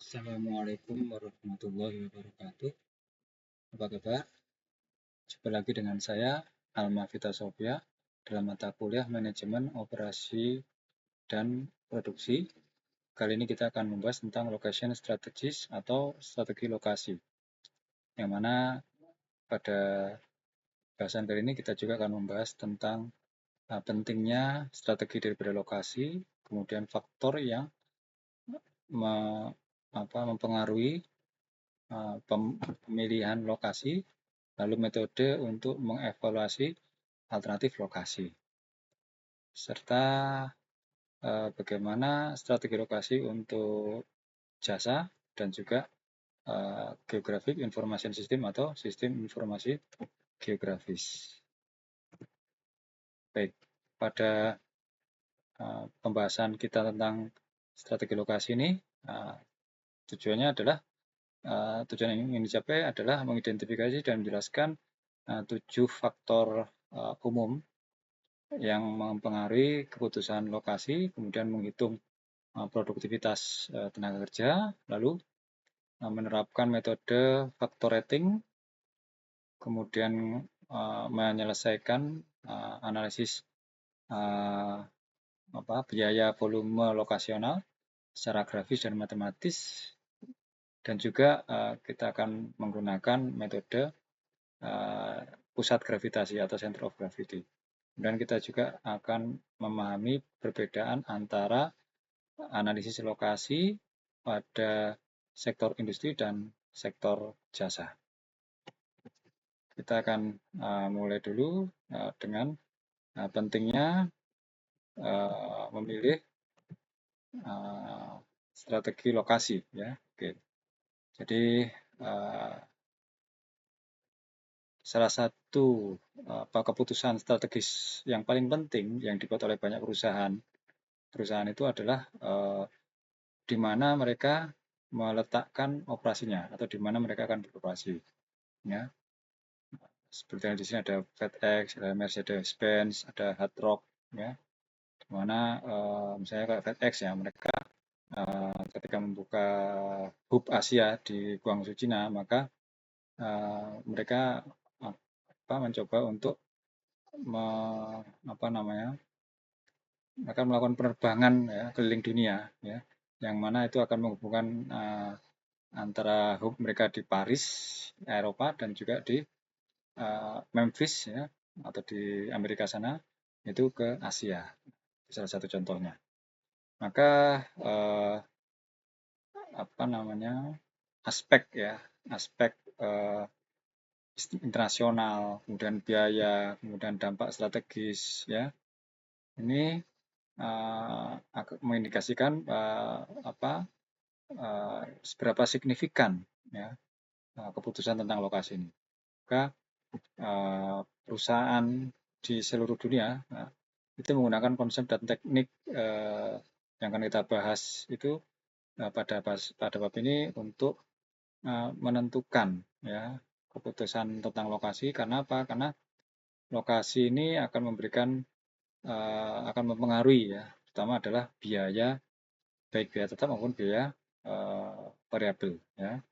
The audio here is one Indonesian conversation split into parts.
Assalamualaikum warahmatullahi wabarakatuh. Apa kabar? Jumpa lagi dengan saya, Alma Vita Sofia, dalam mata kuliah Manajemen Operasi dan Produksi. Kali ini kita akan membahas tentang Location Strategies atau strategi lokasi. Yang mana pada bahasan kali ini kita juga akan membahas tentang pentingnya strategi daripada lokasi, kemudian faktor yang mempengaruhi pemilihan lokasi, lalu metode untuk mengevaluasi alternatif lokasi, serta bagaimana strategi lokasi untuk jasa dan juga Geographic Information System atau sistem informasi geografis. Baik, pada pembahasan kita tentang strategi lokasi ini, tujuannya adalah tujuan yang ingin dicapai adalah mengidentifikasi dan menjelaskan 7 faktor umum yang mempengaruhi keputusan lokasi, kemudian menghitung produktivitas tenaga kerja, lalu menerapkan metode faktor rating, kemudian menyelesaikan analisis biaya volume lokasional secara grafis dan matematis, dan juga kita akan menggunakan metode pusat gravitasi atau center of gravity. Dan kita juga akan memahami perbedaan antara analisis lokasi pada sektor industri dan sektor jasa. Kita akan mulai dulu dengan pentingnya memilih strategi lokasi, ya. Oke. Jadi salah satu keputusan strategis yang paling penting yang dibuat oleh banyak perusahaan itu adalah di mana mereka meletakkan operasinya atau di mana mereka akan beroperasi, ya. Seperti yang di sini ada FedEx, ada Mercedes-Benz, ada Hard Rock, ya. Di mana misalnya kayak FedEx, ya, mereka ketika membuka hub Asia di Guangzhou, Cina, maka mereka mencoba untuk akan melakukan penerbangan, ya, keliling dunia, ya, yang mana itu akan menghubungkan antara hub mereka di Paris, Eropa, dan juga di Memphis, ya, atau di Amerika sana, itu ke Asia. Salah satu contohnya. Maka aspek internasional, kemudian biaya, kemudian dampak strategis, ya, ini mengindikasikan seberapa signifikan, ya, keputusan tentang lokasi ini. Maka perusahaan di seluruh dunia itu menggunakan konsep dan teknik yang akan kita bahas itu pada bab ini untuk menentukan, ya, keputusan tentang lokasi. Karena apa? Karena lokasi ini akan mempengaruhi, ya, pertama adalah biaya, baik biaya tetap maupun biaya variabel, ya.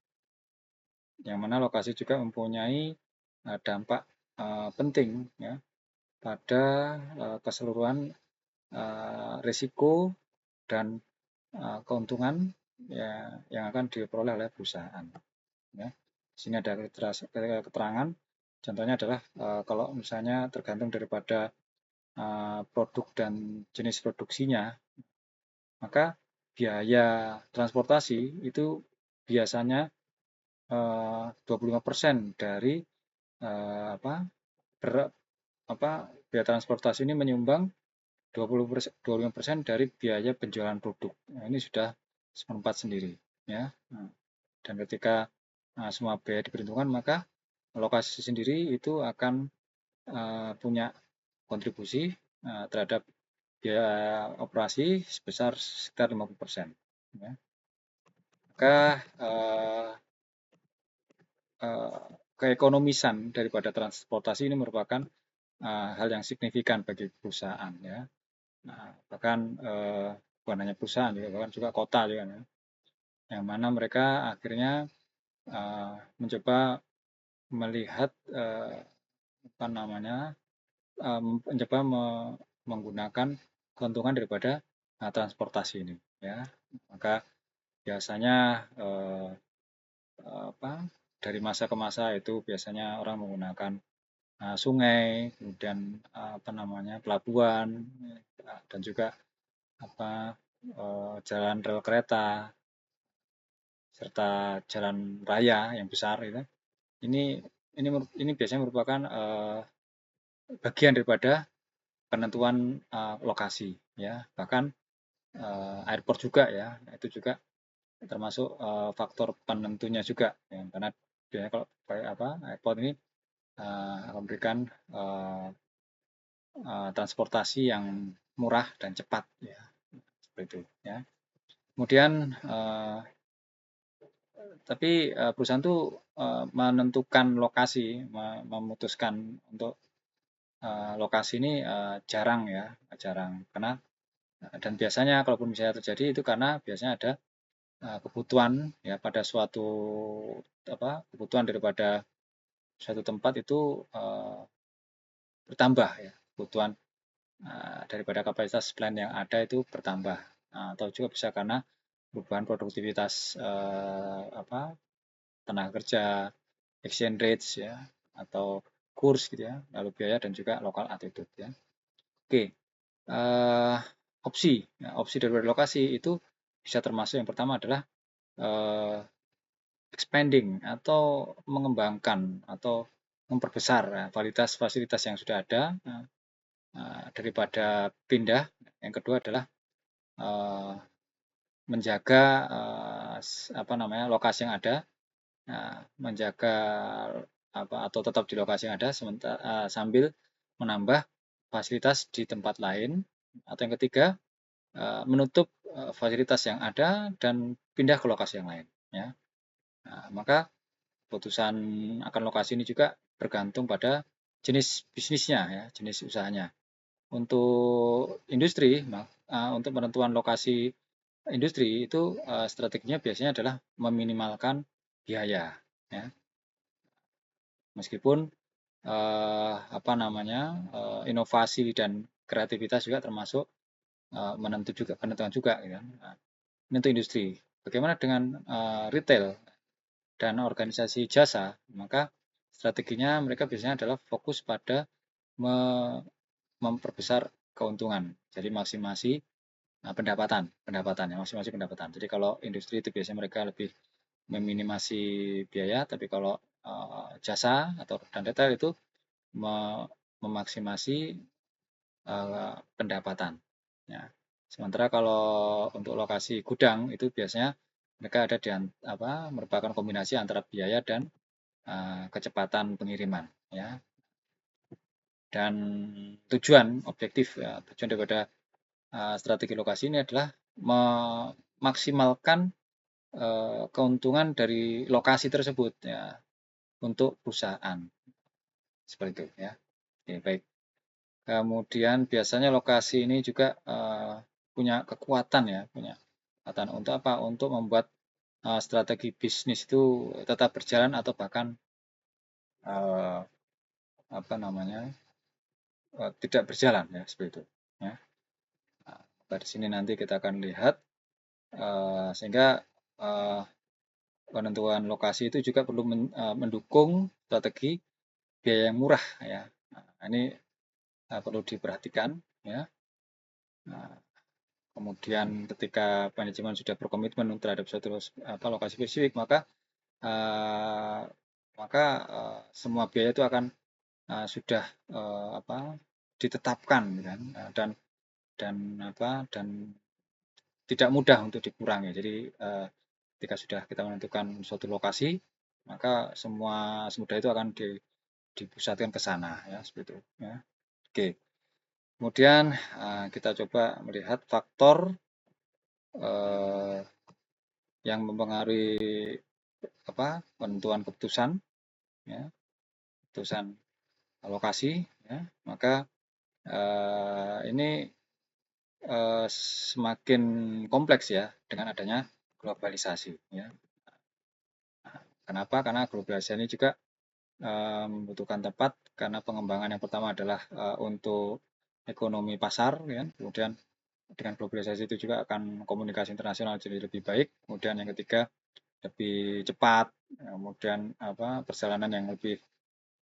Yang mana lokasi juga mempunyai dampak penting, ya, pada keseluruhan risiko dan keuntungan, ya, yang akan diperoleh oleh perusahaan, ya. Di sini ada keterangan. Contohnya adalah kalau misalnya tergantung daripada produk dan jenis produksinya, maka biaya transportasi itu biasanya 25% dari biaya transportasi ini menyumbang 25% dari biaya penjualan produk. Nah, ini sudah seperempat sendiri, ya. Dan ketika semua biaya diperhitungkan, maka lokasi sendiri itu akan punya kontribusi terhadap biaya operasi sebesar sekitar 50%. Ya. Maka keekonomisan daripada transportasi ini merupakan hal yang signifikan bagi perusahaan, ya. Nah, bahkan bukan hanya perusahaan, bahkan juga kota juga, ya. yang mana mereka akhirnya mencoba melihat apa namanya mencoba menggunakan keuntungan daripada transportasi ini, ya. Maka biasanya apa dari masa ke masa itu biasanya orang menggunakan sungai, kemudian apa namanya pelabuhan, dan juga apa jalan rel kereta serta jalan raya yang besar itu. Ini ini biasanya merupakan bagian daripada penentuan lokasi, ya. Bahkan airport juga, ya, itu juga termasuk faktor penentunya juga, ya. Karena biasanya kalau kayak apa airport ini akan memberikan transportasi yang murah dan cepat, ya, seperti itu, ya. Kemudian tapi perusahaan tuh menentukan lokasi, memutuskan untuk lokasi ini jarang, ya, jarang. Karena dan biasanya kalaupun misalnya terjadi itu karena biasanya ada kebutuhan, ya, pada suatu kebutuhan daripada suatu tempat itu bertambah, ya, kebutuhan daripada kapasitas plan yang ada itu bertambah. Atau juga bisa karena perubahan produktivitas tenaga kerja, exchange rates, ya, atau kurs gitu, ya, lalu biaya dan juga lokal attitude, ya. Oke, opsi, ya, opsi daripada lokasi itu bisa termasuk yang pertama adalah expanding atau mengembangkan atau memperbesar fasilitas fasilitas yang sudah ada daripada pindah. Yang kedua adalah menjaga apa namanya lokasi yang ada, menjaga atau tetap di lokasi yang ada sementara sambil menambah fasilitas di tempat lain. Atau yang ketiga menutup fasilitas yang ada dan pindah ke lokasi yang lain, ya. Maka keputusan akan lokasi ini juga bergantung pada jenis bisnisnya, ya, jenis usahanya. Untuk industri, untuk penentuan lokasi industri itu strateginya biasanya adalah meminimalkan biaya, ya. Meskipun apa namanya inovasi dan kreativitas juga termasuk penentuan juga, gitu kan. Ini untuk industri. Bagaimana dengan retail dan organisasi jasa? Maka strateginya mereka biasanya adalah fokus pada memperbesar keuntungan. Jadi maksimasi pendapatan, ya, maksimasi pendapatan. Jadi kalau industri itu biasanya mereka lebih meminimasi biaya, tapi kalau jasa atau dan retail itu memaksimasi pendapatan, ya. Sementara kalau untuk lokasi gudang itu biasanya mereka ada merupakan kombinasi antara biaya dan kecepatan pengiriman, ya. Dan tujuan objektif, ya, tujuan daripada strategi lokasi ini adalah memaksimalkan keuntungan dari lokasi tersebut, ya, untuk perusahaan seperti itu, ya. Oke, baik. Kemudian biasanya lokasi ini juga punya kekuatan, ya, punya kekuatan untuk apa? Untuk membuat strategi bisnis itu tetap berjalan atau bahkan apa namanya tidak berjalan, ya, seperti itu, ya. Dari sini nanti kita akan lihat sehingga penentuan lokasi itu juga perlu mendukung strategi biaya yang murah, ya. Nah, ini perlu diperhatikan, ya. Nah, kemudian ketika manajemen sudah berkomitmen terhadap suatu lokasi spesifik, maka semua biaya itu akan sudah ditetapkan, kan, dan tidak mudah untuk dikurangi. Jadi ketika sudah kita menentukan suatu lokasi, maka semua semudah itu akan dipusatkan ke sana, ya, seperti itu, ya. Oke. Kemudian kita coba melihat faktor yang mempengaruhi penentuan keputusan, ya, keputusan lokasi, ya. Maka ini semakin kompleks, ya, dengan adanya globalisasi ya. Kenapa? Karena globalisasi ini juga membutuhkan tempat karena pengembangan yang pertama adalah untuk ekonomi pasar ya. Kemudian dengan globalisasi itu juga akan komunikasi internasional jadi lebih baik. Kemudian yang ketiga lebih cepat, kemudian perjalanan yang lebih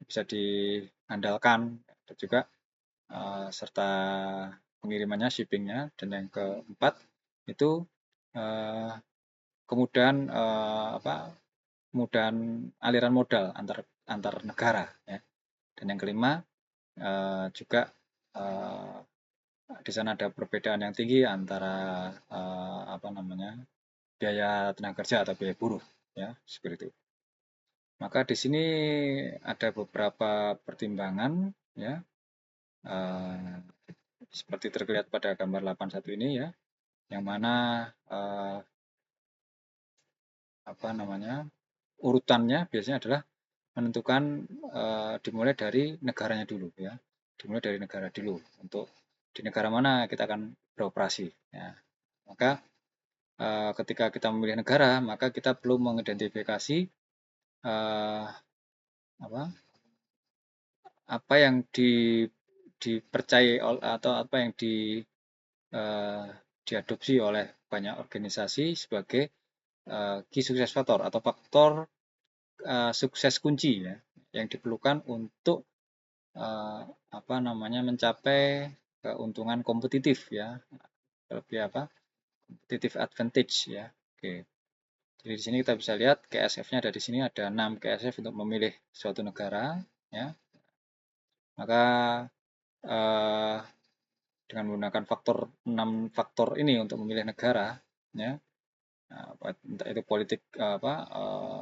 bisa diandalkan dan juga serta pengirimannya, shippingnya, dan yang keempat itu eh, kemudahan kemudahan aliran modal antar negara ya. Dan yang kelima juga di sana ada perbedaan yang tinggi antara biaya tenaga kerja atau biaya buruh ya, seperti itu. Maka di sini ada beberapa pertimbangan ya, seperti terlihat pada gambar 81 ini ya, yang mana urutannya biasanya adalah menentukan dimulai dari negaranya dulu ya, dimulai dari negara dulu untuk di negara mana kita akan beroperasi ya. Maka ketika kita memilih negara, maka kita perlu mengidentifikasi apa yang dipercayai atau apa yang diadopsi oleh banyak organisasi sebagai key success factor atau faktor sukses kunci ya, yang diperlukan untuk mencapai keuntungan kompetitif ya, lebih competitive advantage ya. Oke. Jadi di sini kita bisa lihat KSF-nya ada di sini, ada 6 KSF untuk memilih suatu negara ya. Maka dengan menggunakan 6 faktor ini untuk memilih negara ya, entah itu politik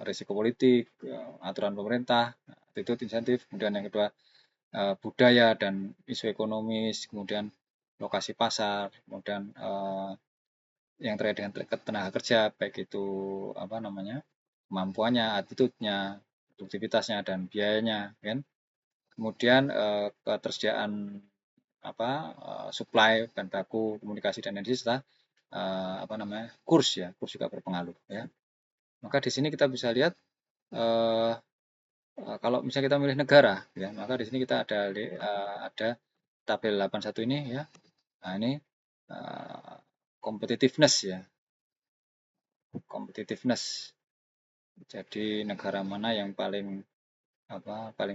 risiko politik, aturan pemerintah, attitude insentif, kemudian yang kedua budaya dan isu ekonomis, kemudian lokasi pasar, kemudian yang terkait dengan tenaga kerja, baik itu kemampuannya, attitude-nya, produktivitasnya, dan biayanya kan. Kemudian ketersediaan supply bahan baku, komunikasi, dan energi, serta kurs ya, kurs juga berpengaruh ya. Maka di sini kita bisa lihat kalau misalnya kita milih negara ya, maka di sini kita ada tabel 81 ini ya. Nah, ini competitiveness ya. Competitiveness. Jadi negara mana yang paling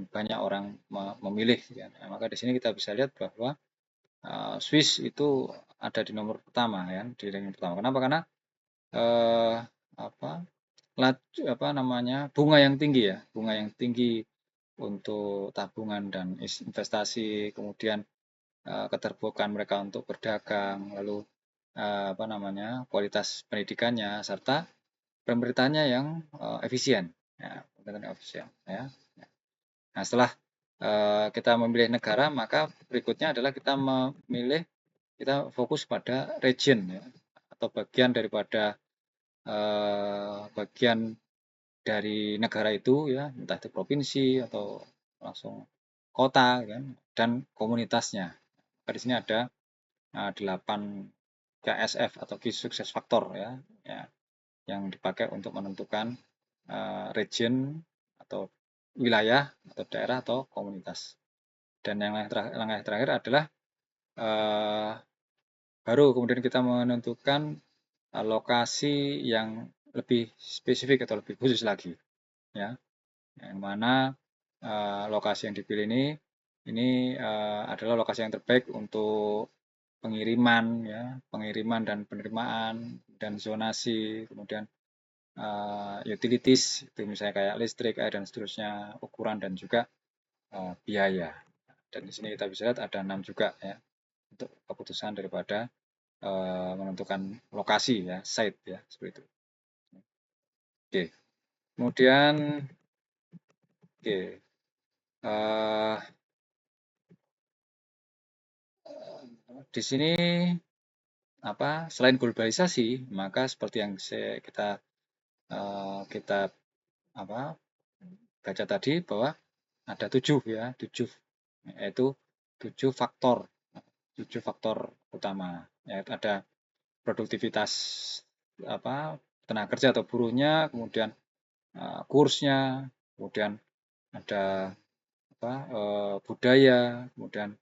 banyak orang memilih ya. Nah, maka di sini kita bisa lihat bahwa Swiss itu ada di nomor pertama ya, di ranking pertama. Kenapa? Karena bunga yang tinggi ya, bunga yang tinggi untuk tabungan dan investasi, kemudian keterbukaan mereka untuk berdagang, lalu kualitas pendidikannya, serta pemerintahnya yang efisien ya, ya. Nah, setelah kita memilih negara, maka berikutnya adalah kita fokus pada region ya, atau bagian daripada bagian dari negara itu ya, entah itu provinsi atau langsung kota kan, dan komunitasnya. Maka di sini ada 8 KSF atau Key Success Factor ya, yang dipakai untuk menentukan region atau wilayah atau daerah atau komunitas. Dan yang langkah terakhir adalah baru kemudian kita menentukan lokasi yang lebih spesifik atau lebih khusus lagi ya, yang mana lokasi yang dipilih ini adalah lokasi yang terbaik untuk pengiriman dan penerimaan dan zonasi, kemudian utilities itu misalnya kayak listrik, air, dan seterusnya, ukuran dan juga biaya. Dan di sini kita bisa lihat ada 6 juga ya untuk keputusan daripada menentukan lokasi ya, site ya, seperti itu. Oke. Kemudian di sini selain globalisasi, maka seperti yang kita baca tadi bahwa ada 7 ya, yaitu 7 faktor utama. Ya, ada produktivitas tenaga kerja atau buruhnya, kemudian kursnya, kemudian ada budaya, kemudian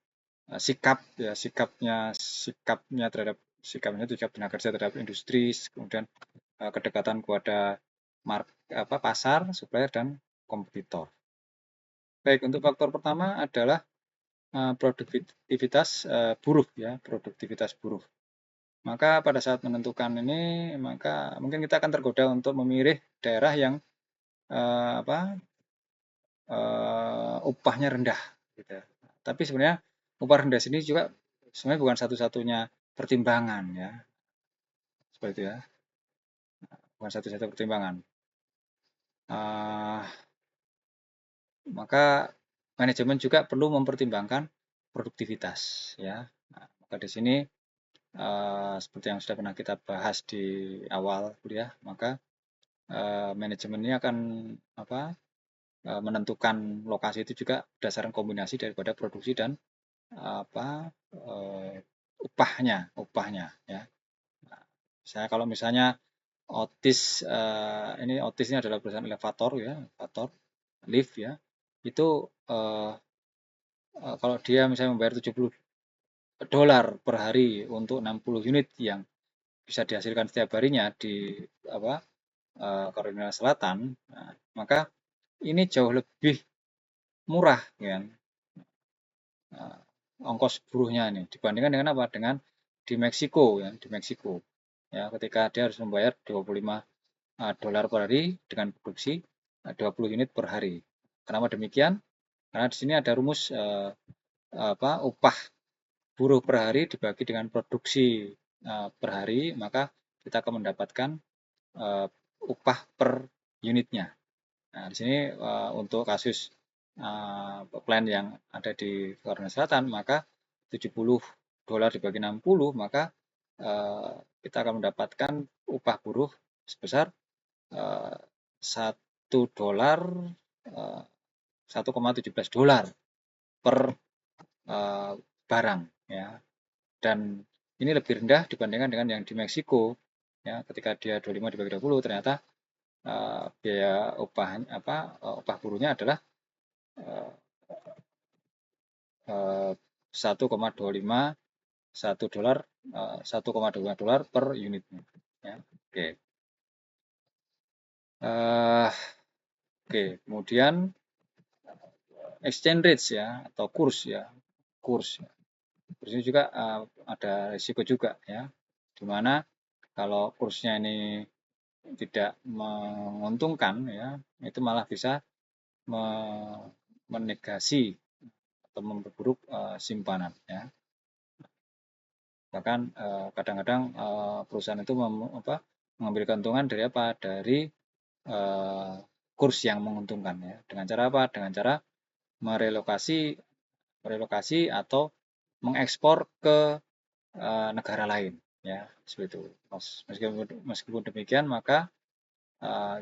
sikap ya sikapnya sikap tenaga kerja terhadap industri, kemudian kedekatan kepada pasar, supplier dan kompetitor. Baik, untuk faktor pertama adalah produktivitas buruh ya, produktivitas buruh. Maka pada saat menentukan ini, maka mungkin kita akan tergoda untuk memilih daerah yang upahnya rendah, gitu. Tapi sebenarnya upah rendah sini juga sebenarnya bukan satu-satunya pertimbangan ya, seperti itu ya, bukan satu-satunya pertimbangan. Maka manajemen juga perlu mempertimbangkan produktivitas ya. Nah, maka di sini seperti yang sudah pernah kita bahas di awal kuliah, maka manajemen ini akan menentukan lokasi itu juga berdasarkan kombinasi daripada produksi dan upahnya ya. Nah, saya kalau misalnya Otis ini adalah perusahaan elevator ya, elevator lift ya. Itu kalau dia misalnya membayar $70 per hari untuk 60 unit yang bisa dihasilkan setiap harinya di Carolina Selatan, nah, maka ini jauh lebih murah kan ongkos buruhnya ini dibandingkan dengan apa? Dengan di Meksiko ya, di Meksiko. Ya, ketika dia harus membayar $25 per hari dengan produksi 20 unit per hari. Kenapa demikian? Karena di sini ada rumus upah buruh per hari dibagi dengan produksi per hari, maka kita akan mendapatkan upah per unitnya. Nah, di sini untuk kasus plan yang ada di Carolina Selatan, maka $70 dibagi 60, maka kita akan mendapatkan upah buruh sebesar $1,17 per barang ya. Dan ini lebih rendah dibandingkan dengan yang di Meksiko ya, ketika dia 25 dibagi 20 ternyata biaya upah buruhnya adalah 1,25 $1,25 per unitnya ya. Oke, kemudian exchange rate ya atau kurs ini juga ada risiko juga ya, dimana kalau kursnya ini tidak menguntungkan ya, itu malah bisa menegasi atau memperburuk simpanan ya. Bahkan kadang-kadang perusahaan itu mengambil keuntungan dari apa? Dari kurs yang menguntungkan ya. Dengan cara apa? Dengan cara merelokasi atau mengekspor ke negara lain ya, seperti itu. Meskipun demikian, maka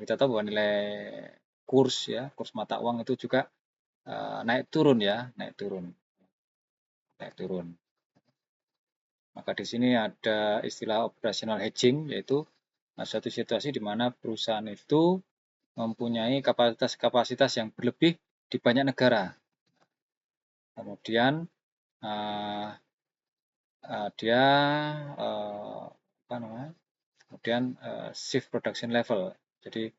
kita tahu bahwa nilai kurs mata uang itu juga naik turun. Maka di sini ada istilah operational hedging, yaitu suatu situasi di mana perusahaan itu mempunyai kapasitas yang berlebih di banyak negara. Kemudian dia shift production level, jadi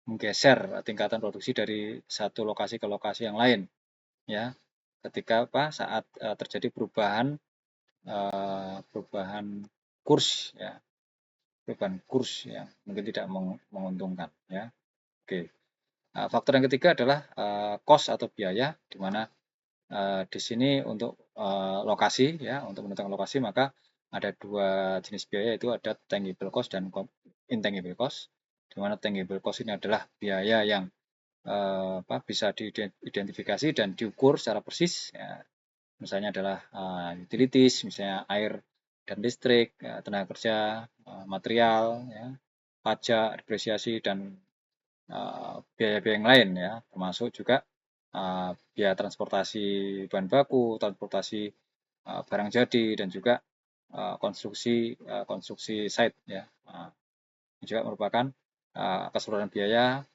menggeser tingkatan produksi dari satu lokasi ke lokasi yang lain ya, ketika saat terjadi perubahan kurs ya, yang mungkin tidak menguntungkan ya. Oke. Faktor yang ketiga adalah cost atau biaya, di mana di sini untuk lokasi ya, untuk menentukan lokasi maka ada dua jenis biaya, yaitu ada tangible cost dan intangible cost, di mana tangible cost ini adalah biaya yang bisa diidentifikasi dan diukur secara persis ya. Misalnya adalah utilities, misalnya air dan listrik, tenaga kerja, material ya, pajak, depresiasi, dan biaya-biaya yang lain ya, termasuk juga biaya transportasi bahan baku, transportasi barang jadi, dan juga konstruksi site ya. Ini juga merupakan keseluruhan biaya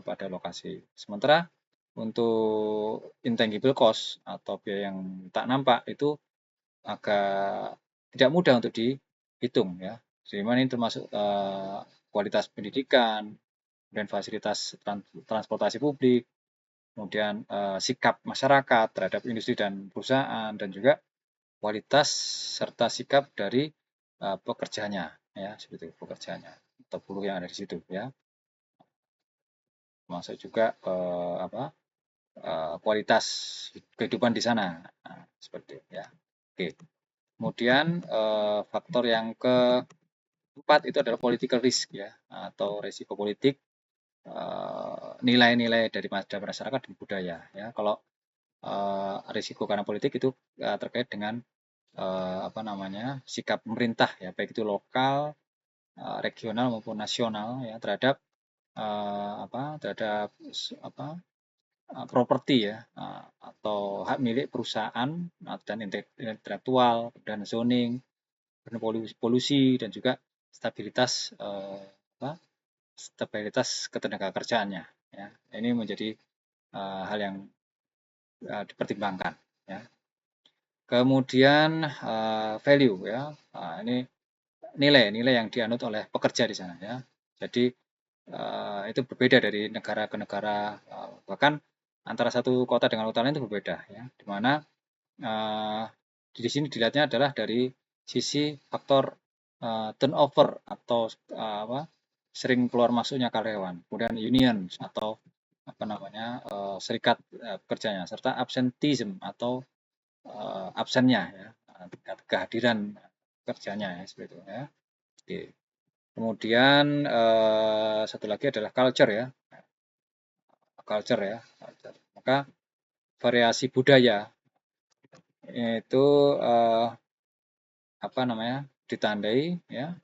pada lokasi. Sementara untuk intangible cost atau biaya yang tak nampak itu agak tidak mudah untuk dihitung ya. Sehingga ini termasuk kualitas pendidikan, dan fasilitas transportasi publik, kemudian sikap masyarakat terhadap industri dan perusahaan, dan juga kualitas serta sikap dari pekerjanya ya, seperti pekerjanya atau buruh yang ada di situ ya. Masuk juga kualitas kehidupan di sana, nah, seperti itu ya. Oke. Kemudian faktor yang keempat itu adalah political risk ya, atau resiko politik, nilai-nilai dari masyarakat dan budaya ya. Kalau risiko karena politik itu terkait dengan sikap pemerintah ya, baik itu lokal, regional maupun nasional ya, terhadap properti ya, atau hak milik perusahaan dan intelektual, dan zoning, dan polusi, dan juga stabilitas ketenagakerjaannya ya. Ini menjadi hal yang dipertimbangkan ya. Kemudian value ya, ini nilai-nilai yang dianut oleh pekerja di sana ya. Jadi itu berbeda dari negara ke negara, bahkan antara satu kota dengan kota lain itu berbeda ya. Di mana di sini dilihatnya adalah dari sisi faktor turnover atau sering keluar masuknya karyawan, kemudian union atau serikat pekerjanya, serta absenteeism atau absennya ya, kehadiran kerjanya ya, seperti itu ya. Oke. Kemudian satu lagi adalah culture ya, culture. Maka variasi budaya itu ditandai ya,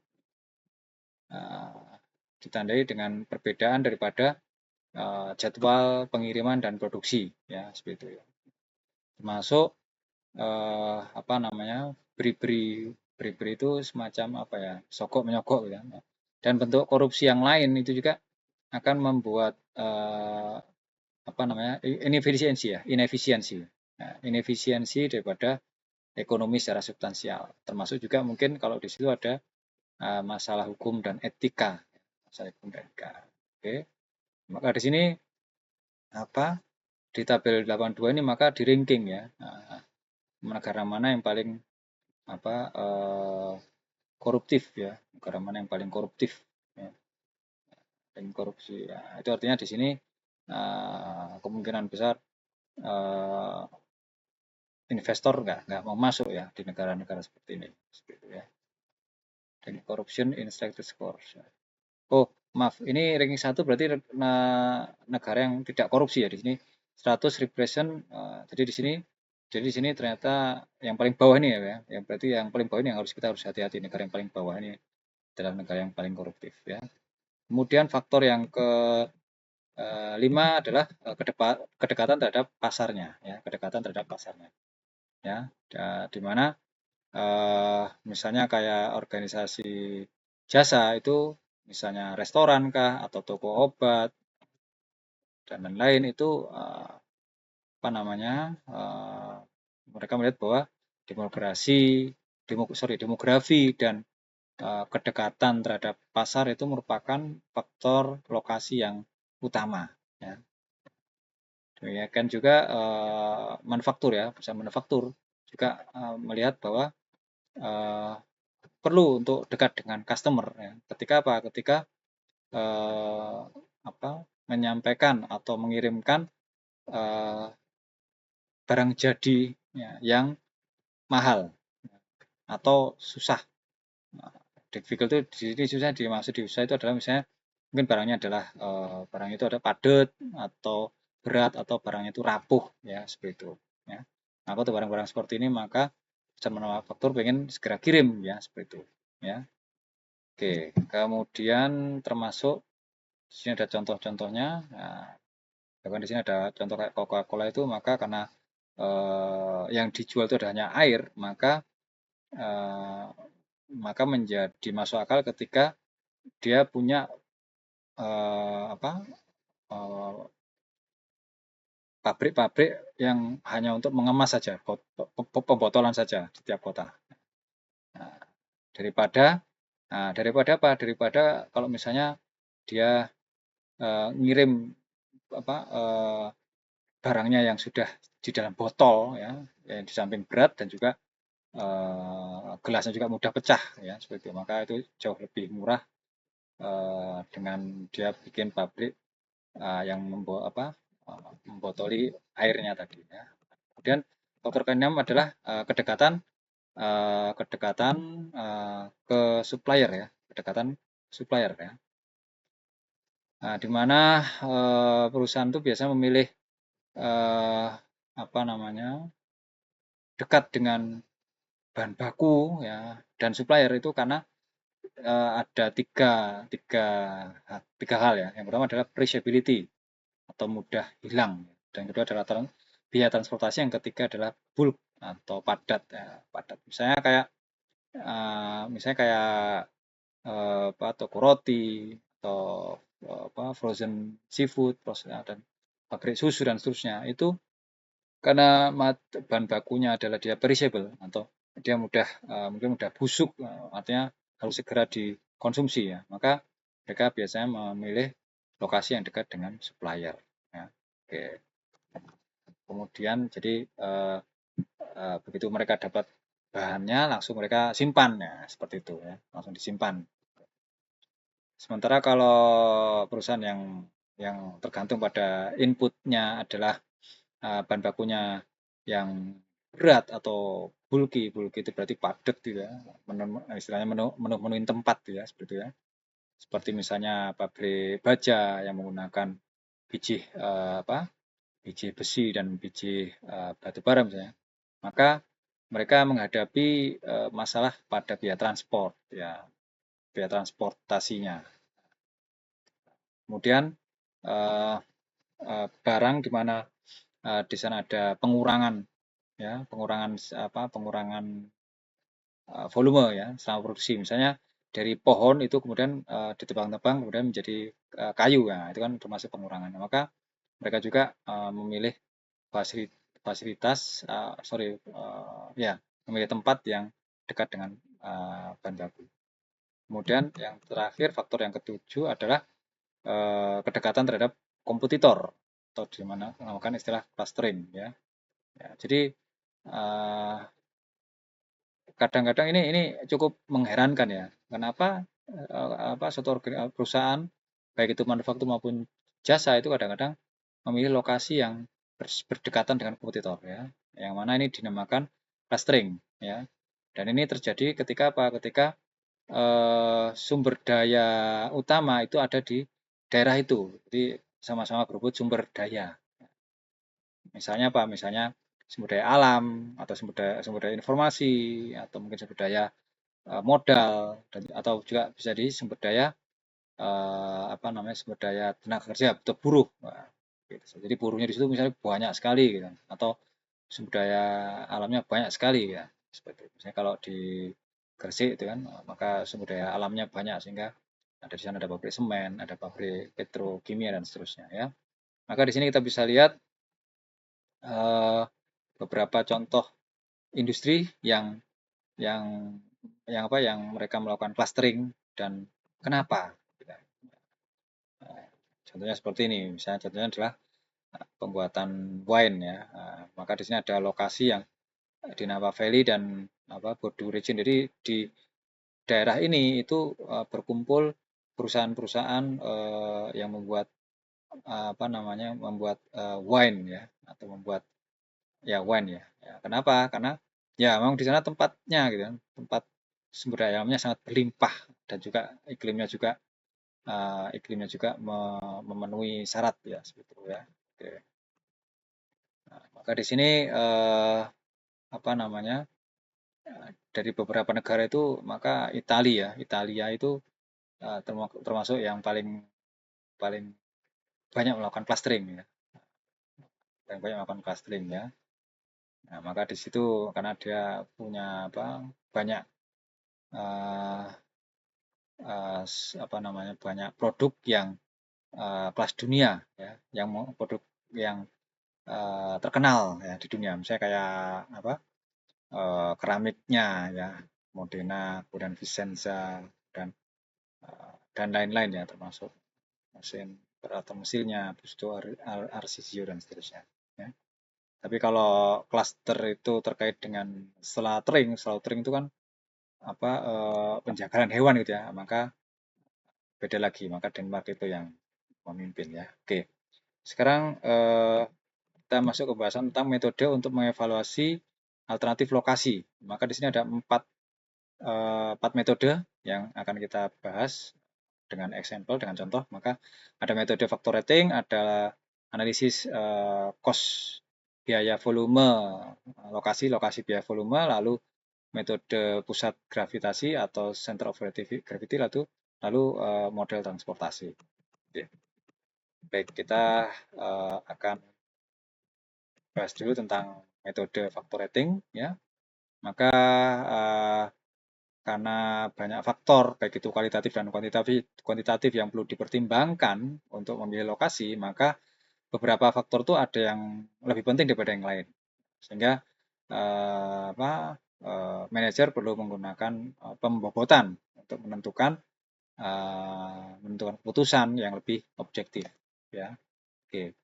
ditandai dengan perbedaan daripada jadwal pengiriman dan produksi ya, seperti itu ya. Termasuk beri itu semacam sogok menyogok ya. Dan bentuk korupsi yang lain itu juga akan membuat inefisiensi daripada ekonomi secara substansial. Termasuk juga mungkin kalau di situ ada masalah hukum dan etika. Oke. Maka di sini di tabel 82 ini maka di ranking ya. Negara mana yang paling koruptif ya, negara mana yang paling koruptif ya, dan korupsi ya. Itu artinya di sini kemungkinan besar investor nggak mau masuk ya di negara-negara seperti ini, seperti ya. Dan corruption in status scores. Oh maaf, ini ranking 1 berarti negara yang tidak korupsi ya di sini. 100 repression, jadi di sini ternyata yang paling bawah ini ya, yang berarti yang paling bawah ini yang kita harus hati-hati, negara yang paling bawah ini adalah negara yang paling koruptif ya. Kemudian faktor yang ke-5 adalah kedekatan terhadap pasarnya ya, ya, di mana misalnya kayak organisasi jasa itu, misalnya restoran kah atau toko obat dan lain-lain itu mereka melihat bahwa demografi dan kedekatan terhadap pasar itu merupakan faktor lokasi yang utama ya. Demikian juga manufaktur ya, perusahaan manufaktur juga melihat bahwa perlu untuk dekat dengan customer ya. Ketika menyampaikan atau mengirimkan barang jadi ya, yang mahal atau susah. Difficult itu di sini susah, dimaksud di susah itu adalah misalnya mungkin barangnya adalah barang itu ada padat atau berat atau barangnya itu rapuh ya, seperti itu ya. Maka untuk barang-barang seperti ini maka perusahaan manufaktur pengen segera kirim ya, seperti itu ya. Oke, kemudian termasuk di sini ada contoh-contohnya. Nah, bahkan di sini ada contoh kayak Coca-Cola itu, maka karena yang dijual itu hanya air, maka menjadi masuk akal ketika dia punya apa pabrik-pabrik yang hanya untuk mengemas saja, pembotolan saja di tiap kota. Nah, daripada daripada apa? Daripada kalau misalnya dia ngirim apa barangnya yang sudah di dalam botol ya, yang di samping berat dan juga gelasnya juga mudah pecah ya seperti itu. Maka itu jauh lebih murah dengan dia bikin pabrik yang membotoli airnya tadi ya. Kemudian faktor keenam adalah kedekatan kedekatan ke supplier ya, kedekatan supplier ya. Nah, di mana perusahaan itu biasanya memilih eh, apa namanya dekat dengan bahan baku ya dan supplier itu karena ada tiga hal ya. Yang pertama adalah traceability atau mudah hilang dan kedua adalah biaya transportasi, yang ketiga adalah bulk atau padat ya, padat. Misalnya kayak toko roti atau frozen seafood dan pabrik susu dan seterusnya itu karena bahan bakunya adalah dia perishable atau dia mungkin mudah busuk, artinya harus segera dikonsumsi ya, maka mereka biasanya memilih lokasi yang dekat dengan supplier ya. Oke. Kemudian jadi begitu mereka dapat bahannya langsung mereka simpan ya, seperti itu ya, langsung disimpan. Sementara kalau perusahaan yang tergantung pada inputnya adalah bahan bakunya yang berat atau bulky, bulky itu berarti padat gitu ya, istilahnya memenuhi tempat gitu ya, seperti itu ya. Seperti misalnya pabrik baja yang menggunakan biji biji besi dan biji batu bara misalnya, maka mereka menghadapi masalah pada biaya transport ya, biaya transportasinya. Kemudian uh, barang di mana di sana ada pengurangan ya, pengurangan volume ya selama produksi. Misalnya dari pohon itu kemudian ditebang-tebang kemudian menjadi kayu ya, itu kan termasuk pengurangan. Maka mereka juga memilih fasilitas ya, memilih tempat yang dekat dengan bahan baku. Kemudian yang terakhir, faktor yang ketujuh adalah kedekatan terhadap kompetitor atau di mana menggunakan istilah clustering ya. Ya, jadi kadang-kadang ini cukup mengherankan ya. Kenapa suatu perusahaan baik itu manufaktur maupun jasa itu kadang-kadang memilih lokasi yang berdekatan dengan kompetitor ya. Yang mana ini dinamakan clustering ya. Dan ini terjadi ketika apa? Ketika sumber daya utama itu ada di daerah itu. Jadi sama-sama berebut sumber daya. Misalnya apa? Misalnya sumber daya alam atau sumber daya informasi atau mungkin sumber daya modal atau juga bisa di sumber daya sumber daya tenaga kerja atau buruh. Nah, gitu. Jadi buruhnya di situ misalnya banyak sekali gitu, atau sumber daya alamnya banyak sekali ya. Seperti itu. Misalnya kalau di Gresik itu kan, maka sumber daya alamnya banyak sehingga ada di sana ada pabrik semen, ada pabrik petrokimia dan seterusnya ya. Maka di sini kita bisa lihat uh, beberapa contoh industri yang yang mereka melakukan clustering dan kenapa. Contohnya seperti ini, misalnya contohnya adalah pembuatan wine ya. Maka di sini ada lokasi yang di Napa Valley dan Bordeaux Region. Jadi di daerah ini itu berkumpul perusahaan-perusahaan yang membuat membuat wine ya, atau membuat ya wine ya. Kenapa? Karena ya memang di sana tempatnya gitu kan, tempat sumber daya alamnya sangat berlimpah dan juga iklimnya juga memenuhi syarat ya seperti itu ya. Oke. Nah, maka di sini apa namanya dari beberapa negara itu, maka Italia itu termasuk yang paling paling banyak melakukan clustering ya, paling banyak melakukan clustering ya. Nah, maka di situ karena dia punya banyak uh, banyak produk yang kelas dunia ya, yang produk yang terkenal ya di dunia, misalnya kayak apa keramiknya ya, Modena, kemudian Vicenza dan lain-lain ya, termasuk mesin atau mesinnya, habis itu Arcisio dan seterusnya. Ya. Tapi kalau cluster itu terkait dengan slaughtering itu kan penjagalan hewan gitu ya, maka beda lagi, maka Denmark itu yang memimpin ya. Oke, sekarang kita masuk ke pembahasan tentang metode untuk mengevaluasi alternatif lokasi. Maka di sini ada empat metode yang akan kita bahas dengan example, dengan contoh. Maka ada metode factor rating, ada analisis cost biaya volume lokasi biaya volume, lalu metode pusat gravitasi atau center of gravity, lalu model transportasi. Oke. Baik, kita akan bahas dulu tentang metode factor rating ya. Maka karena banyak faktor baik itu kualitatif dan kuantitatif yang perlu dipertimbangkan untuk memilih lokasi, maka beberapa faktor itu ada yang lebih penting daripada yang lain. Sehingga manajer perlu menggunakan pembobotan untuk menentukan keputusan yang lebih objektif ya. Oke.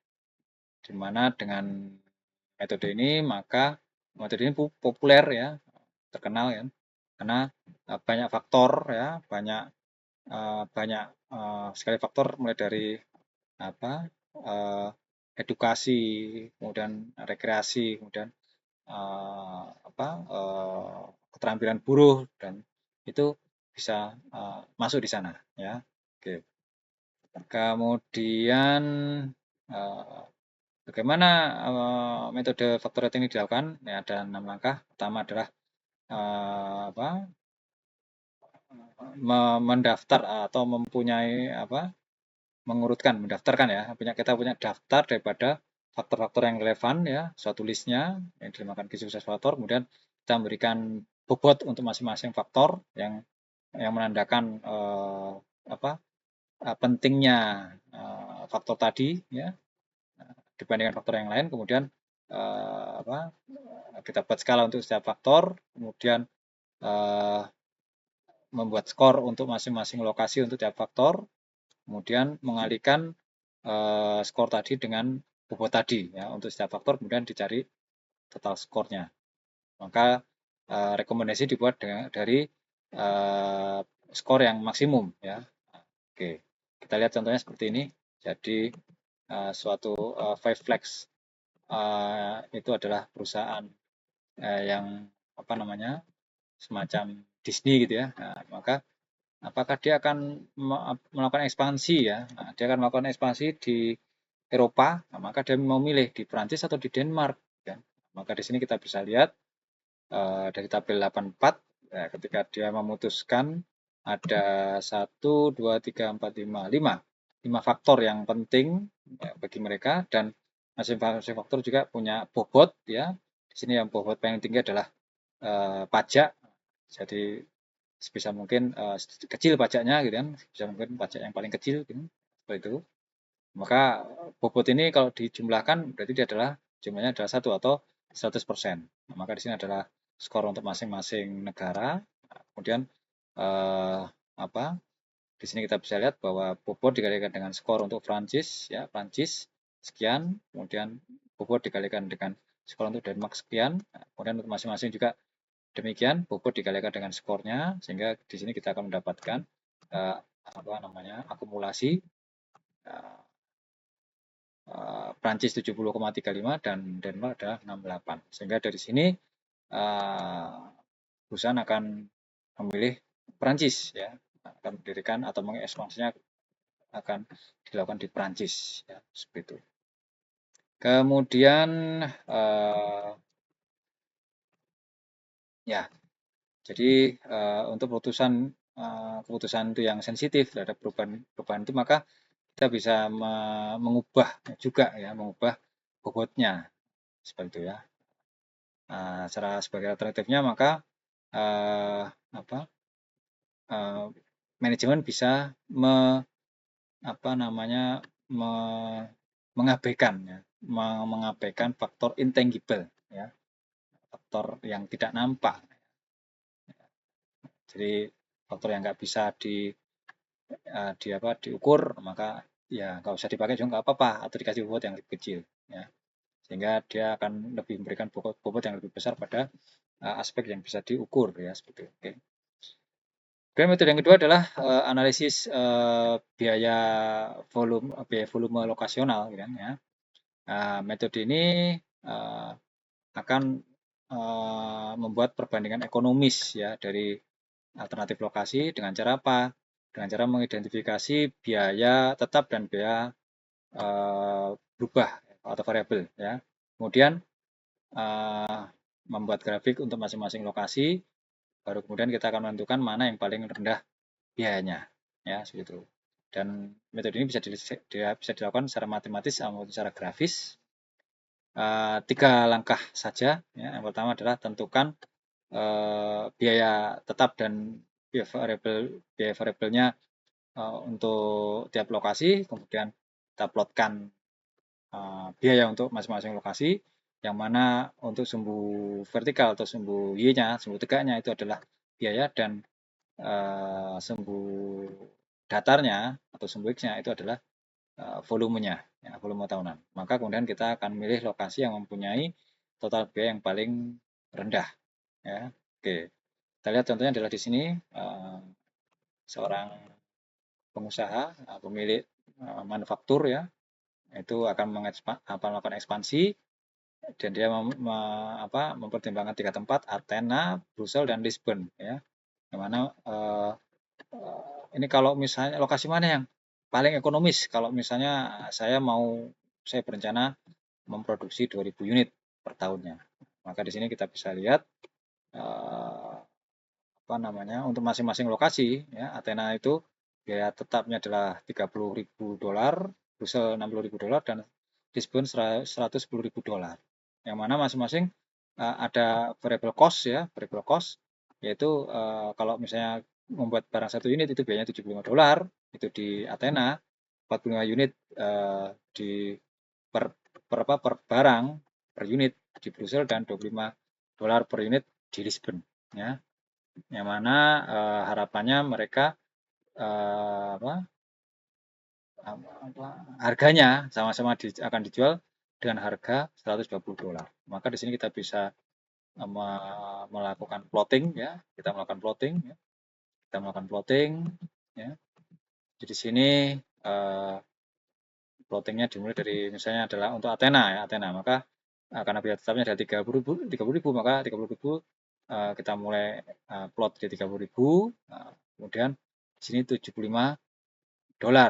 Dimana dengan metode ini populer ya, terkenal ya, karena banyak faktor ya, banyak sekali faktor, mulai dari edukasi, kemudian rekreasi, kemudian keterampilan buruh, dan itu bisa masuk di sana ya. Oke. Kemudian bagaimana metode factor rating ini dilakukan? Ya, ada 6 langkah. Pertama adalah mendaftar atau mendaftarkan ya. Kita punya daftar daripada faktor-faktor yang relevan ya, suatu listnya yang dinamakan key success factor. Kemudian kita memberikan bobot untuk masing-masing faktor yang menandakan pentingnya faktor tadi ya dibandingkan faktor yang lain. Kemudian kita buat skala untuk setiap faktor, kemudian membuat skor untuk masing-masing lokasi untuk tiap faktor, kemudian mengalihkan skor tadi dengan bobot tadi ya untuk setiap faktor, kemudian dicari total skornya. Maka rekomendasi dibuat dari skor yang maksimum ya. Oke, kita lihat contohnya seperti ini. Jadi suatu Five Flags itu adalah perusahaan yang semacam Disney gitu ya. Nah, maka apakah dia akan melakukan ekspansi ya? Nah, dia akan melakukan ekspansi di Eropa, nah, maka dia memilih di Prancis atau di Denmark. Ya. Maka di sini kita bisa lihat dari tabel 84, ya, ketika dia memutuskan ada 1, 2, 3, 4, 5 faktor yang penting ya, bagi mereka, dan masing-masing faktor juga punya bobot ya. Di sini yang bobot paling tinggi adalah pajak. Jadi sebisa mungkin kecil pajaknya gitu kan, bisa mungkin pajak yang paling kecil gitu, seperti itu. Maka bobot ini kalau dijumlahkan berarti dia adalah jumlahnya adalah 1 atau 100%. Nah, maka di sini adalah skor untuk masing-masing negara. Kemudian di sini kita bisa lihat bahwa bobot dikalikan dengan skor untuk Prancis ya, Prancis sekian, kemudian bobot dikalikan dengan skor untuk Denmark sekian. Nah, kemudian untuk masing-masing juga demikian, bobot dikalikan dengan skornya, sehingga di sini kita akan mendapatkan akumulasi Prancis 70,35 dan Denmark adalah 68. Sehingga dari sini perusahaan akan memilih Prancis ya, akan mendirikan atau mengekspansinya akan dilakukan di Prancis ya, seperti itu. Kemudian ya, jadi untuk keputusan itu yang sensitif terhadap perubahan itu, maka kita bisa mengubah bobotnya seperti itu ya. Secara sebagai alternatifnya, maka manajemen bisa mengabaikan ya, mengabaikan faktor intangible ya, faktor yang tidak nampak. Jadi faktor yang nggak bisa diukur, maka ya nggak usah dipakai juga nggak apa-apa, atau dikasih bobot yang lebih kecil ya, sehingga dia akan lebih memberikan bobot yang lebih besar pada aspek yang bisa diukur ya, seperti itu. Oke. Kemudian metode yang kedua adalah analisis biaya volume lokasional gitu kan ya. Metode ini akan membuat perbandingan ekonomis ya dari alternatif lokasi dengan cara apa? Dengan cara mengidentifikasi biaya tetap dan biaya berubah atau variabel ya. Kemudian membuat grafik untuk masing-masing lokasi, baru kemudian kita akan menentukan mana yang paling rendah biayanya ya, seperti itu. Dan metode ini bisa dilakukan secara matematis maupun secara grafis. 3 langkah saja ya. Yang pertama adalah tentukan biaya tetap dan biaya variabelnya untuk tiap lokasi, kemudian kita plotkan biaya untuk masing-masing lokasi, yang mana untuk sumbu vertikal atau sumbu Y-nya, sumbu tegaknya itu adalah biaya, dan sumbu datarnya atau sumbu X-nya itu adalah volumenya, ya, volume tahunan. Maka kemudian kita akan memilih lokasi yang mempunyai total biaya yang paling rendah. Ya. Oke, kita lihat contohnya adalah di sini seorang pengusaha, pemilik manufaktur ya, itu akan melakukan ekspansi, dan dia mempertimbangkan 3 tempat: Athena, Brussels, dan Lisbon ya. Yang mana ini kalau misalnya lokasi mana yang paling ekonomis, kalau misalnya saya berencana memproduksi 2000 unit per tahunnya, maka di sini kita bisa lihat untuk masing-masing lokasi ya. Athena itu biaya tetapnya adalah $30.000, Brussels $60.000, dan Lisbon $110.000. Yang mana masing-masing ada variable cost ya, variable cost, yaitu kalau misalnya membuat barang 1 unit itu biayanya $75 itu di Athena, 45 unit di per barang per unit di Brussels, dan $25 per unit di Lisbon ya. Yang mana harapannya mereka harganya sama-sama akan dijual dengan harga $120. Maka di sini kita bisa melakukan plotting ya, kita melakukan plotting ya. Jadi di sini plottingnya dimulai dari, misalnya adalah untuk Athena ya, maka karena biaya tetapnya ada 30.000, maka 30.000 kita mulai plot di 30.000, kemudian di sini $75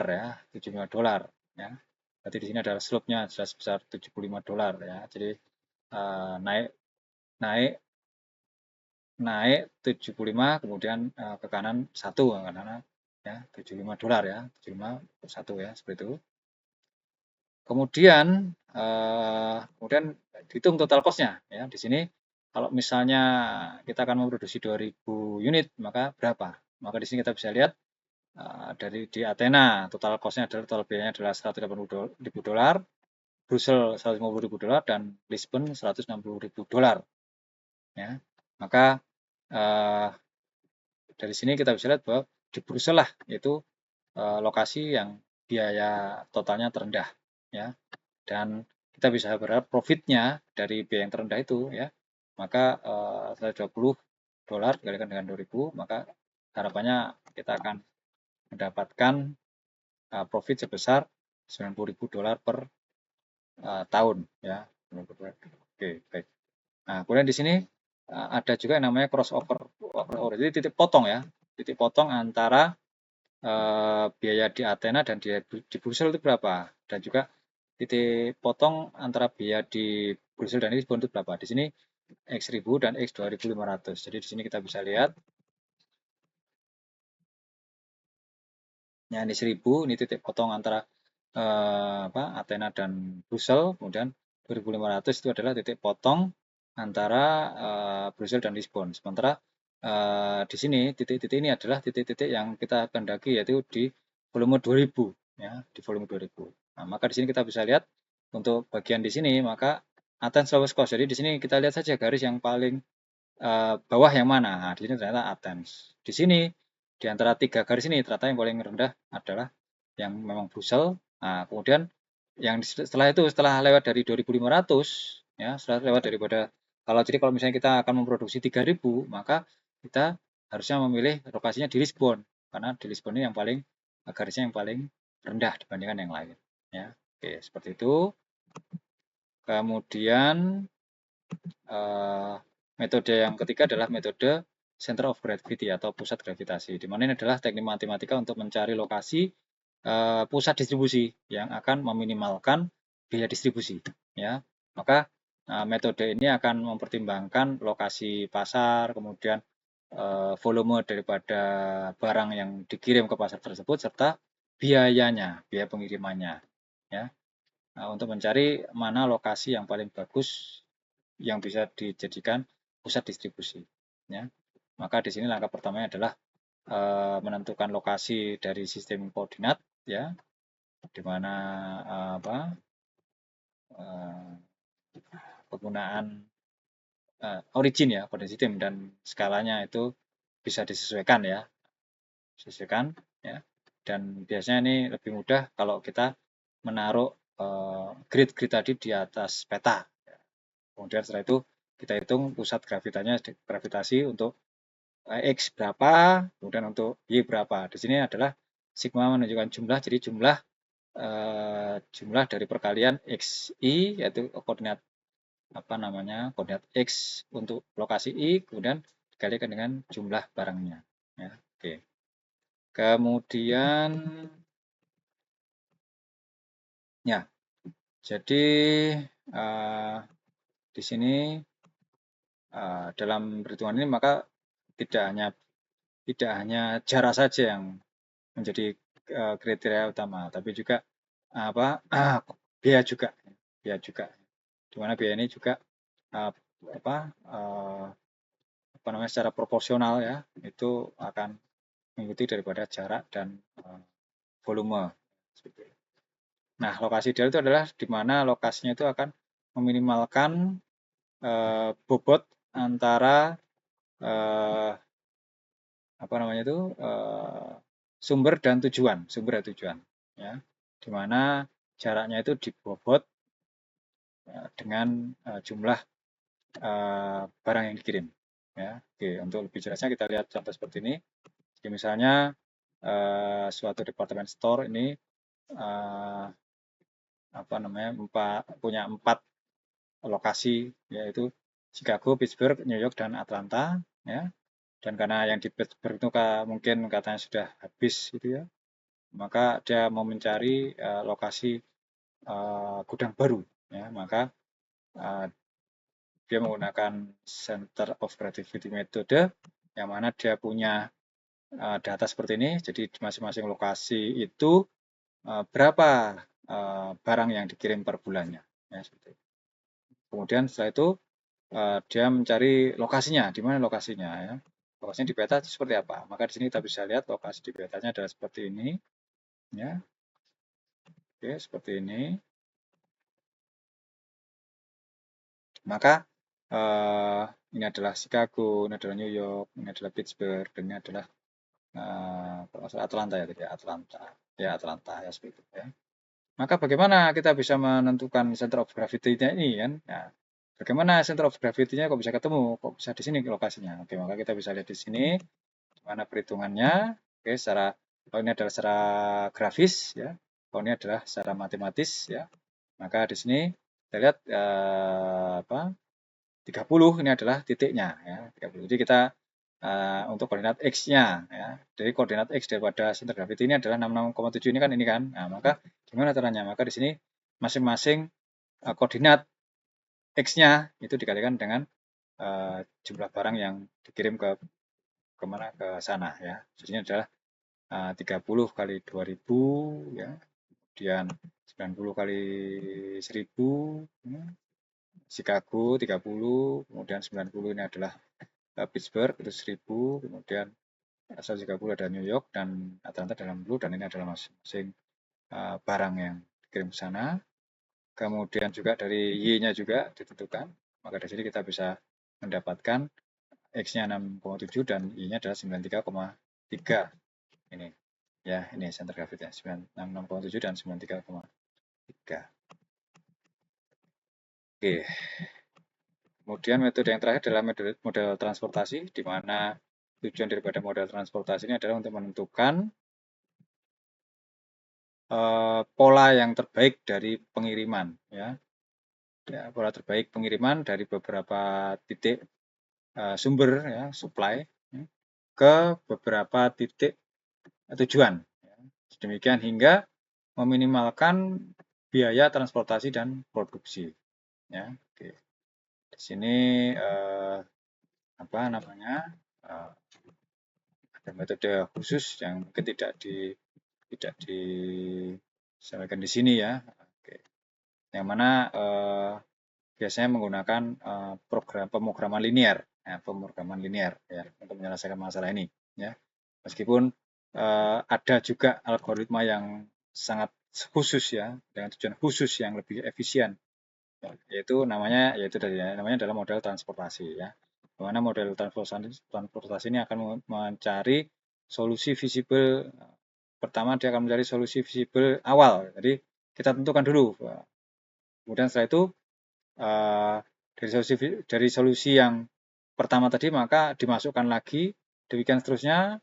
ya, $75 ya. Berarti di sini ada slope-nya jelas sebesar $75 ya. Jadi naik naik naik 75, kemudian ke kanan 1 karena ya, $75 ya, 75 1 ya, seperti itu. Kemudian dihitung total cost-nya ya. Di sini kalau misalnya kita akan memproduksi 2000 unit, maka berapa? Maka di sini kita bisa lihat di Athena total cost-nya adalah, total biayanya adalah $180.000, Brussels $150.000, dan Lisbon $160.000 ya. Maka dari sini kita bisa lihat bahwa di Brussels lah itu lokasi yang biaya totalnya terendah ya, dan kita bisa berharap profitnya dari biaya yang terendah itu ya, maka $120 dikalikan dengan 2000, maka harapannya kita akan mendapatkan profit sebesar $90.000 per tahun ya. Oke, baik. Nah, kemudian di sini ada juga yang namanya crossover, jadi titik potong ya, titik potong antara biaya di Athena dan di Brussels itu berapa, dan juga titik potong antara biaya di Brussels dan Lisbon itu berapa. Di sini X1000 dan X2500. Jadi di sini kita bisa lihat, ya, ini 1000, ini titik potong antara Athena dan Brussels, kemudian 2500 itu adalah titik potong antara Brussels dan Lisbon. Sementara di sini titik-titik ini adalah titik-titik yang kita kehendaki, yaitu di volume 2000 ya, di volume 2000. Nah, maka di sini kita bisa lihat untuk bagian di sini, maka Athens lowest cost. Jadi di sini kita lihat saja garis yang paling bawah yang mana. Nah, di sini ternyata Athens. Di sini di antara 3 garis ini ternyata yang paling rendah adalah yang memang Brussels. Nah, kemudian yang setelah itu, setelah lewat dari 2500 ya, setelah lewat daripada, kalau misalnya kita akan memproduksi 3000, maka kita harusnya memilih lokasinya di Lisbon, karena di Lisbon ini yang paling garisnya yang paling rendah dibandingkan yang lain ya. Oke, seperti itu. Kemudian metode yang ketiga adalah metode center of gravity atau pusat gravitasi, di mana ini adalah teknik matematika untuk mencari lokasi pusat distribusi yang akan meminimalkan biaya distribusi ya. Maka metode ini akan mempertimbangkan lokasi pasar, kemudian volume daripada barang yang dikirim ke pasar tersebut, serta biayanya, biaya pengirimannya ya. Untuk mencari mana lokasi yang paling bagus yang bisa dijadikan pusat distribusi ya. Maka di sini langkah pertamanya adalah menentukan lokasi dari sistem koordinat ya, di mana penggunaan origin ya, koordinat sistem, dan skalanya itu bisa disesuaikan ya, dan biasanya ini lebih mudah kalau kita menaruh grid-grid tadi di atas peta. Kemudian setelah itu kita hitung pusat gravitasi untuk X berapa, kemudian untuk Y berapa. Di sini adalah sigma menunjukkan jumlah, jadi jumlah dari perkalian XI, yaitu koordinat koordinat X untuk lokasi I, kemudian dikalikan dengan jumlah barangnya ya. Oke. Kemudian ya, jadi di sini dalam perhitungan ini maka tidak hanya jarak saja yang menjadi kriteria utama, tapi juga biaya juga, di mana biaya ini juga secara proporsional ya, itu akan mengikuti daripada jarak dan volume. Nah, lokasi ideal itu adalah di mana lokasinya itu akan meminimalkan bobot antara sumber dan tujuan ya, di mana jaraknya itu dibobot dengan jumlah barang yang dikirim ya. Oke, untuk lebih jelasnya kita lihat contoh seperti ini. Jadi misalnya suatu department store ini punya 4 lokasi, yaitu Chicago, Pittsburgh, New York, dan Atlanta ya. Dan karena yang di Pittsburgh itu mungkin katanya sudah habis gitu ya, maka dia mau mencari lokasi gudang baru ya, maka dia menggunakan center of gravity metode, yang mana dia punya data seperti ini. Jadi di masing-masing lokasi itu berapa barang yang dikirim per bulannya ya, seperti itu. Kemudian setelah itu dia mencari lokasinya, di mana lokasinya ya. Lokasinya di peta itu seperti apa? Maka di sini kita bisa lihat lokasi di petanya adalah seperti ini ya. Oke, seperti ini. Maka ini adalah Chicago, ini adalah New York, ini adalah Pittsburgh, dan ini adalah Atlanta ya, Atlanta ya, seperti itu ya. Maka bagaimana kita bisa menentukan center of gravity-nya ini kan? Ya, bagaimana center of gravity-nya kok bisa ketemu, kok bisa di sini lokasinya? Oke, maka kita bisa lihat di sini mana perhitungannya. Oke, kalau ini adalah secara grafis ya, kalau ini adalah secara matematis ya. Maka di sini kita lihat 30 ini adalah titiknya ya, 30. Jadi kita untuk koordinat X-nya ya. Jadi koordinat X daripada center gravity ini adalah 66,7 ini kan Nah, maka gimana caranya? Maka di sini masing-masing koordinat X-nya itu dikalikan dengan jumlah barang yang dikirim ke sana ya. Jadi ini adalah 30 kali 2000 ya. Kemudian 90 kali 1000 ya. Chicago 30, kemudian 90 ini adalah Pittsburgh itu 1000, kemudian 130 ada New York dan Atlanta dalam blue, dan ini adalah masing-masing barang yang dikirim ke sana. Kemudian juga dari Y-nya juga ditentukan, maka dari sini kita bisa mendapatkan X-nya 6,7 dan Y-nya adalah 93,3. Ini ya, ini center gravity-nya 6,7 dan 93,3. Oke. Kemudian metode yang terakhir adalah model transportasi, di mana tujuan daripada model transportasi ini adalah untuk menentukan pola yang terbaik dari pengiriman, ya. Pola terbaik pengiriman dari beberapa titik sumber, ya, supply, ya, ke beberapa titik tujuan. Ya. Demikian hingga meminimalkan biaya transportasi dan produksi. Ya, oke. Di sini apa namanya? Ada metode khusus yang mungkin tidak disampaikan di sini, ya. Oke. Yang mana biasanya menggunakan pemrograman linear, ya, ya, untuk menyelesaikan masalah ini, ya. Meskipun ada juga algoritma yang sangat khusus, ya, dengan tujuan khusus yang lebih efisien, ya, namanya adalah model transportasi, ya. Dimana model transportasi ini akan mencari solusi visible. Pertama dia akan mencari solusi visible awal, jadi kita tentukan dulu. Kemudian setelah itu dari solusi yang pertama tadi maka dimasukkan lagi, demikian seterusnya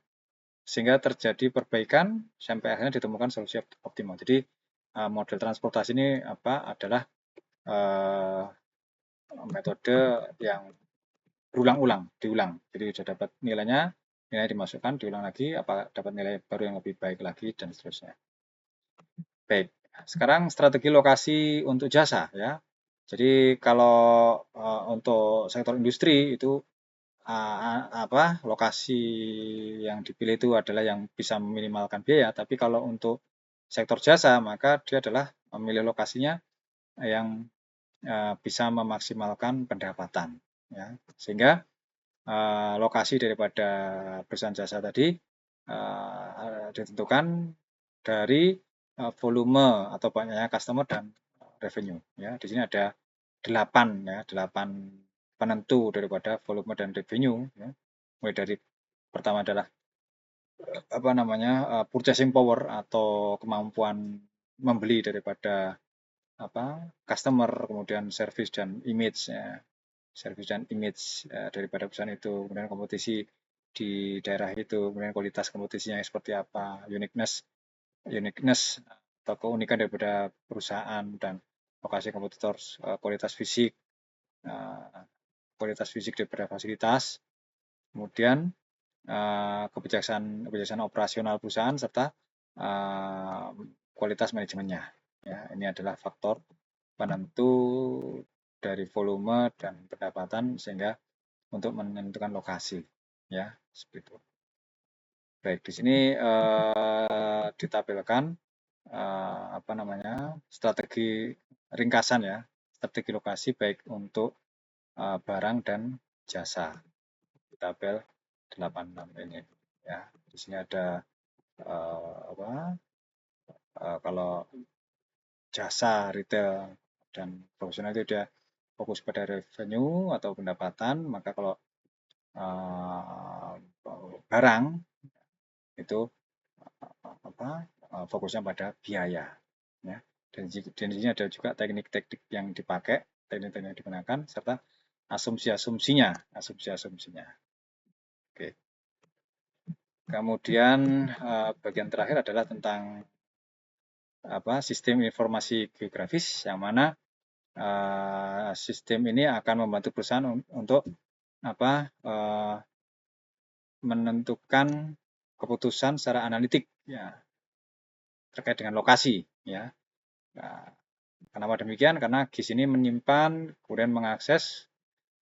sehingga terjadi perbaikan sampai akhirnya ditemukan solusi optimal. Jadi model transportasi ini adalah metode yang diulang. Jadi sudah dapat nilai dimasukkan, diulang lagi, apa dapat nilai baru yang lebih baik lagi, dan seterusnya. Baik, sekarang strategi lokasi untuk jasa, ya. Jadi kalau untuk sektor industri itu lokasi yang dipilih itu adalah yang bisa meminimalkan biaya, tapi kalau untuk sektor jasa maka dia adalah memilih lokasinya yang bisa memaksimalkan pendapatan, ya. Sehingga lokasi daripada perusahaan jasa tadi ditentukan dari volume atau banyaknya customer dan revenue, ya. Di sini ada 8 penentu daripada volume dan revenue, ya. Mulai dari pertama adalah purchasing power atau kemampuan membeli daripada customer, kemudian service dan image, ya. Service dan image daripada perusahaan itu, kemudian kompetisi di daerah itu, kemudian kualitas kompetisinya seperti apa, uniqueness atau keunikan daripada perusahaan dan lokasi kompetitor, kualitas fisik daripada fasilitas, kemudian kebijaksanaan operasional perusahaan serta kualitas manajemennya, ya. Ini adalah faktor penentu dari volume dan pendapatan sehingga untuk menentukan lokasi, ya, seperti itu. Baik, di sini ditampilkan strategi ringkasan, ya, strategi lokasi baik untuk barang dan jasa. Tabel 86 ini, ya. Di sini ada kalau jasa retail dan profesional itu dia fokus pada revenue atau pendapatan, maka kalau barang itu fokusnya pada biaya, ya. Dan di sini ada juga teknik-teknik yang dipakai, teknik-teknik yang digunakan serta asumsi-asumsinya. Oke. Kemudian bagian terakhir adalah tentang sistem informasi geografis, yang mana sistem ini akan membantu perusahaan untuk menentukan keputusan secara analitik, ya, terkait dengan lokasi, ya. Nah, kenapa demikian? Karena GIS ini menyimpan, kemudian mengakses,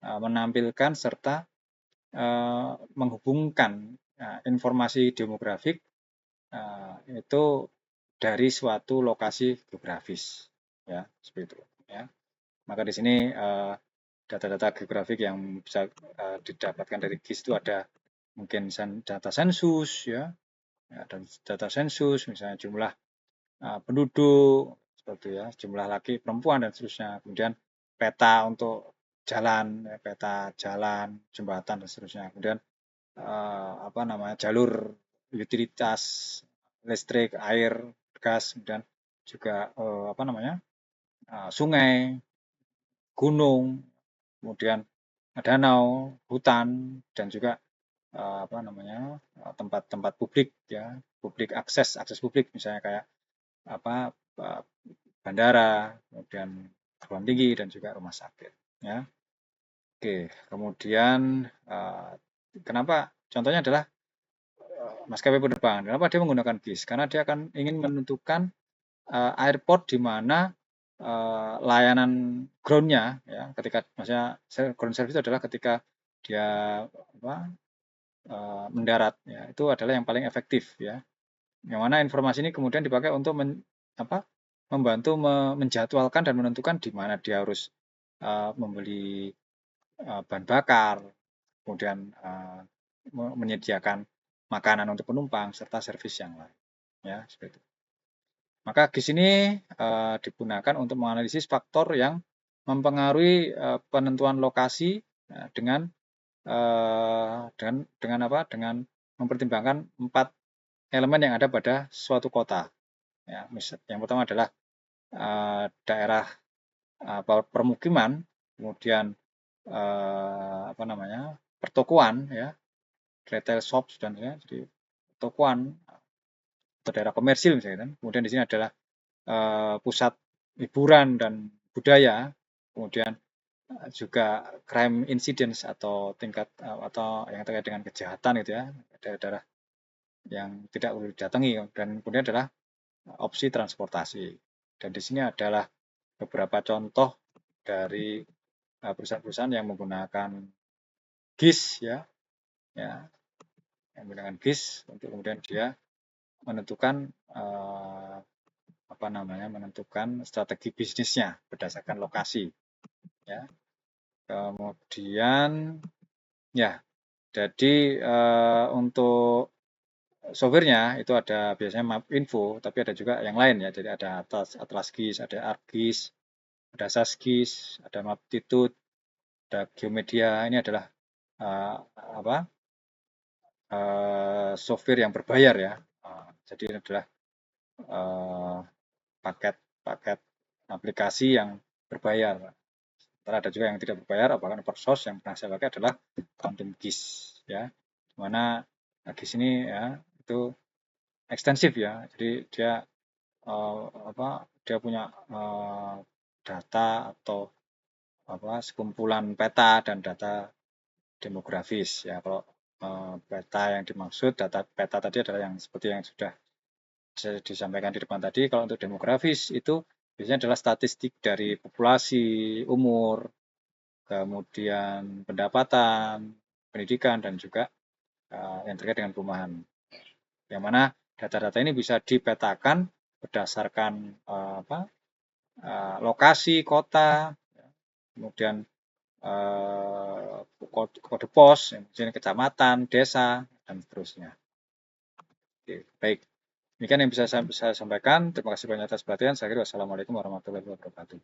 menampilkan serta menghubungkan informasi demografik itu dari suatu lokasi geografis, ya, seperti itu, ya. Maka di sini data-data geografik yang bisa didapatkan dari GIS itu ada mungkin data sensus ya, dan data sensus misalnya jumlah penduduk seperti ya, jumlah laki perempuan dan seterusnya. Kemudian peta untuk jalan, peta jalan, jembatan dan seterusnya. Kemudian apa namanya jalur utilitas listrik, air, gas, kemudian juga apa namanya sungai, gunung, kemudian danau, hutan, dan juga apa namanya tempat-tempat publik ya, publik akses publik misalnya kayak apa bandara, kemudian perguruan tinggi dan juga rumah sakit ya. Oke, kemudian kenapa contohnya adalah maskapai penerbangan. Kenapa dia menggunakan GIS? Karena dia akan ingin menentukan airport di mana layanan groundnya ya, ketika maksudnya ground service itu adalah ketika dia apa, mendarat ya, itu adalah yang paling efektif ya. Yang mana informasi ini kemudian dipakai untuk membantu menjadwalkan dan menentukan di mana dia harus membeli bahan bakar, kemudian menyediakan makanan untuk penumpang serta servis yang lain ya, seperti itu. Maka GIS ini digunakan untuk menganalisis faktor yang mempengaruhi penentuan lokasi dengan dengan mempertimbangkan 4 elemen yang ada pada suatu kota. Ya, yang pertama adalah daerah permukiman, kemudian apa namanya pertokoan ya, retail shops dan ya, jadi pertokoan atau daerah komersil misalnya kan. Kemudian di sini adalah pusat hiburan dan budaya, kemudian juga crime incidents atau tingkat atau yang terkait dengan kejahatan gitu ya, daerah-daerah yang tidak perlu didatangi, dan kemudian adalah opsi transportasi. Dan di sini adalah beberapa contoh dari perusahaan-perusahaan yang menggunakan GIS ya, yang menggunakan GIS untuk kemudian dia menentukan apa namanya menentukan strategi bisnisnya berdasarkan lokasi ya. Kemudian ya, jadi untuk softwarenya itu ada biasanya map info, tapi ada juga yang lain ya. Jadi ada Atlas GIS, ada ArcGIS, ada SASGIS, ada Maptitude, ada Geomedia. Ini adalah apa software yang berbayar ya. Jadi ini adalah paket-paket aplikasi yang berbayar. Sementara ada juga yang tidak berbayar, bahkan open source yang pernah saya pakai adalah Quantum GIS ya. Dimana GIS ini ya itu ekstensif ya. Jadi dia dia punya data atau sekumpulan peta dan data demografis ya. Kalau peta yang dimaksud data peta tadi adalah yang seperti yang sudah disampaikan di depan tadi. Kalau untuk demografis itu biasanya adalah statistik dari populasi, umur, kemudian pendapatan, pendidikan, dan juga yang terkait dengan perumahan. Yang mana data-data ini bisa dipetakan berdasarkan lokasi, kota, kemudian kode pos, kemudian kecamatan, desa, dan seterusnya. Oke, baik. Demikian yang bisa saya sampaikan. Terima kasih banyak atas perhatian. Saya kira wassalamualaikum warahmatullahi wabarakatuh.